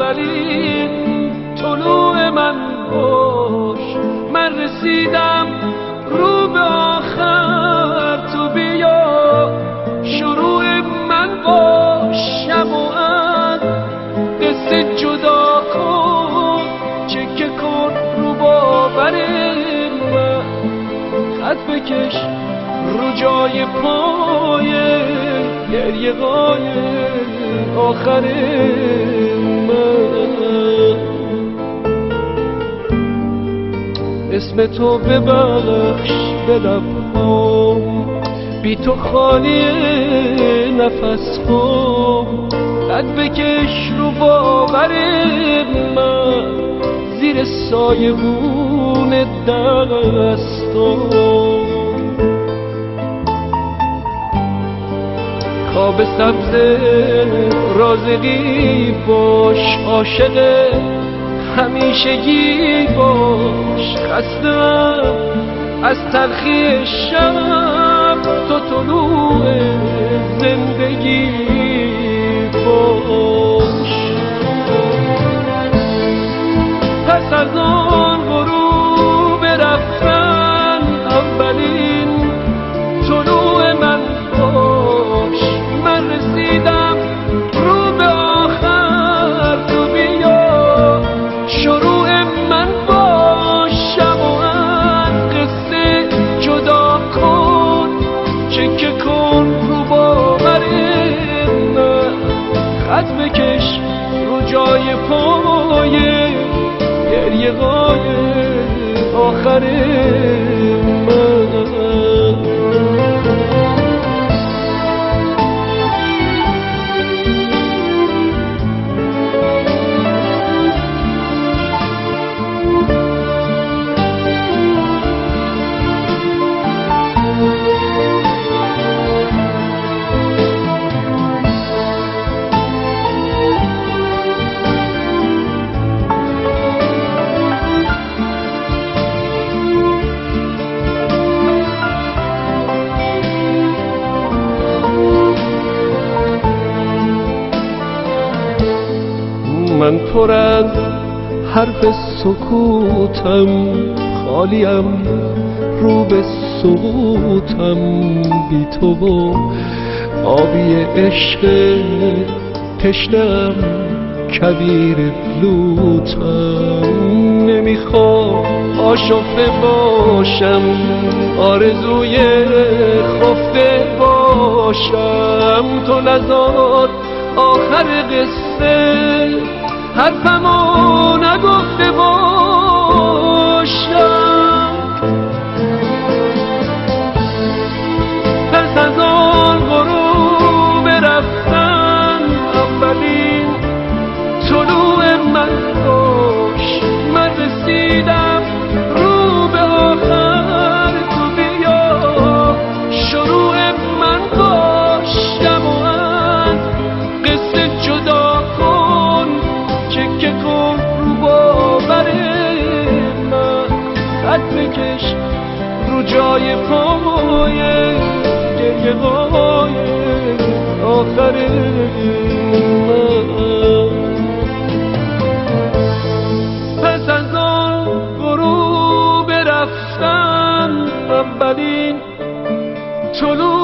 اولین طلوع من باش. من رسیدم رو به آخر، تو بیا شروع من باش. شب و از قصه جدا کن، چکه کن رو باور من، خط بکش رو جای پای گریه های آخر من. اسم تو ببخش به لبهام، بی تو خالی نفس هام. قد بکش رو باور من، زیر سایبون دستام. خواب سبز رازقی باش، عاشق همیشگی باش. خستم از تلخی شب، تو طلوع زندگی باش. پس از آن غروب رفتن، اولین طلوع من باش. من رسیدم رو به آخر، تو بیا شروع من باش. شب و از قصه جدا کن، چکه کن رو باور من، خط بکش رو جای پای گریه های آخر من. من پر از حرف سکوتم، خالیم رو به سقوطم. بی تو و آبی عشق تشنم، کبیر فلوتم. نمیخوام آشفته باشم، آرزوی خفته باشم. تو نزار آخر قصه حرفمو نگفته باشم. پس از آن غروب رفتن، اولین طلوع من باش. من رسیدم رو به آخر، تو بیا شروع من باش. شب و از قصه جدا کن، چکه کن رو باور من، خط بکش رو جای پای گریه های آخر من. پس از آن غروب رفتن، اولین طلوع